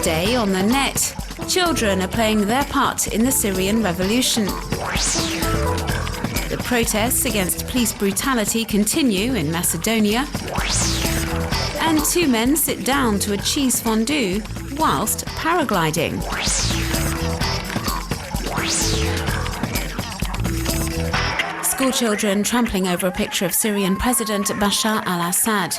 day on the net. Children are playing their part in the Syrian revolution. The protests against police brutality continue in Macedonia. And two men sit down to a cheese fondue whilst paragliding. Schoolchildren trampling over a picture of Syrian President Bashar al-Assad.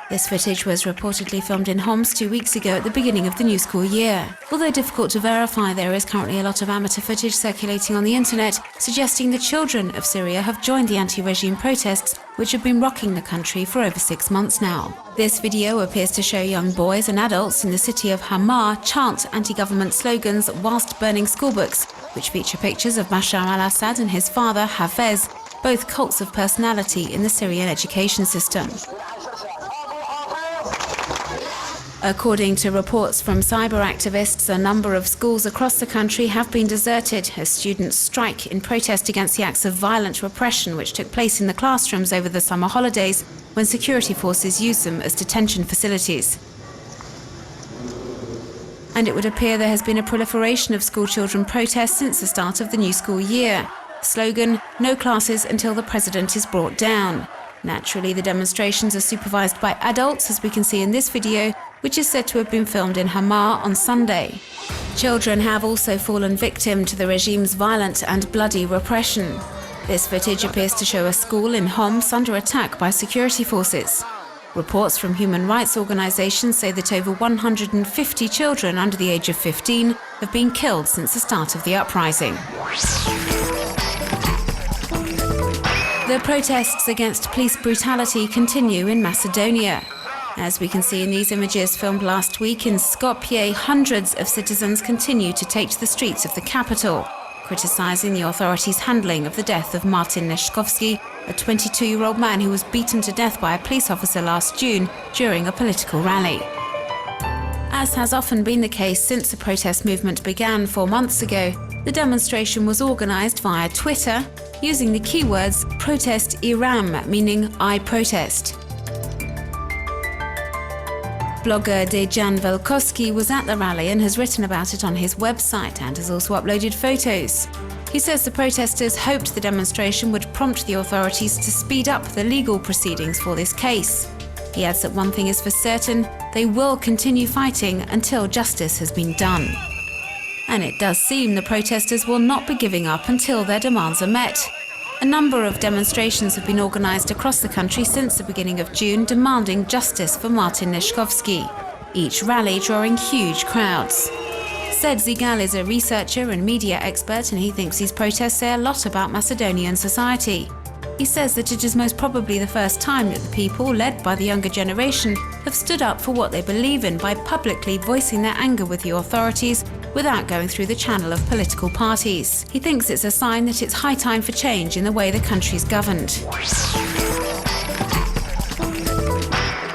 This footage was reportedly filmed in Homs 2 weeks ago at the beginning of the new school year. Although difficult to verify, there is currently a lot of amateur footage circulating on the internet, suggesting the children of Syria have joined the anti-regime protests, which have been rocking the country for over 6 months now. This video appears to show young boys and adults in the city of Hama chant anti-government slogans whilst burning schoolbooks, which feature pictures of Bashar al-Assad and his father, Hafez, both cults of personality in the Syrian education system. According to reports from cyber activists, a number of schools across the country have been deserted as students strike in protest against the acts of violent repression which took place in the classrooms over the summer holidays when security forces used them as detention facilities. And it would appear there has been a proliferation of schoolchildren protests since the start of the new school year. Slogan, "No classes until the president is brought down." Naturally, the demonstrations are supervised by adults, as we can see in this video, which is said to have been filmed in Hama on Sunday. Children have also fallen victim to the regime's violent and bloody repression. This footage appears to show a school in Homs under attack by security forces. Reports from human rights organizations say that over 150 children under the age of 15 have been killed since the start of the uprising. The protests against police brutality continue in Macedonia. As we can see in these images filmed last week in Skopje, hundreds of citizens continue to take to the streets of the capital, criticizing the authorities' handling of the death of Martin Leszkowski, a 22-year-old man who was beaten to death by a police officer last June during a political rally. As has often been the case since the protest movement began 4 months ago, the demonstration was organized via Twitter using the keywords protest Iram, meaning I protest. Blogger Dejan Velkoski was at the rally and has written about it on his website and has also uploaded photos. He says the protesters hoped the demonstration would prompt the authorities to speed up the legal proceedings for this case. He adds that one thing is for certain, they will continue fighting until justice has been done. And it does seem the protesters will not be giving up until their demands are met. A number of demonstrations have been organised across the country since the beginning of June demanding justice for Martin Leszkowski, each rally drawing huge crowds. Said Zigal is a researcher and media expert, and he thinks these protests say a lot about Macedonian society. He says that it is most probably the first time that the people, led by the younger generation, have stood up for what they believe in by publicly voicing their anger with the authorities without going through the channel of political parties. He thinks it's a sign that it's high time for change in the way the country's governed.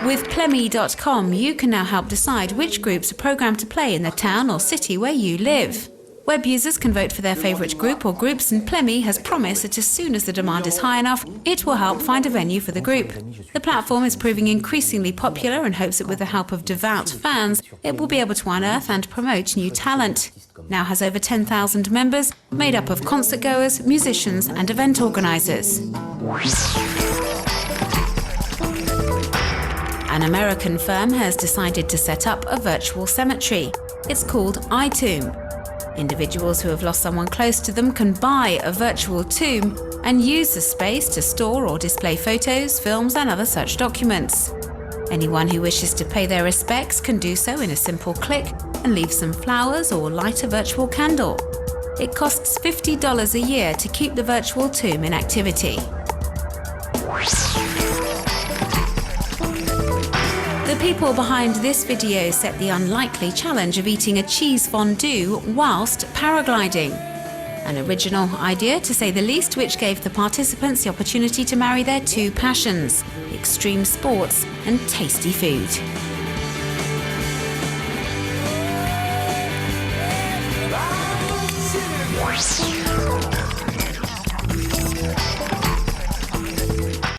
With Plemi.com, you can now help decide which groups are programmed to play in the town or city where you live. Web users can vote for their favourite group or groups, and Plemi has promised that as soon as the demand is high enough, it will help find a venue for the group. The platform is proving increasingly popular and hopes that with the help of devout fans, it will be able to unearth and promote new talent. Now has over 10,000 members, made up of concertgoers, musicians and event organisers. An American firm has decided to set up a virtual cemetery. It's called iTomb. Individuals who have lost someone close to them can buy a virtual tomb and use the space to store or display photos, films and other such documents. Anyone who wishes to pay their respects can do so in a simple click and leave some flowers or light a virtual candle. It costs $50 a year to keep the virtual tomb in activity. The people behind this video set the unlikely challenge of eating a cheese fondue whilst paragliding. An original idea, to say the least, which gave the participants the opportunity to marry their two passions: extreme sports and tasty food.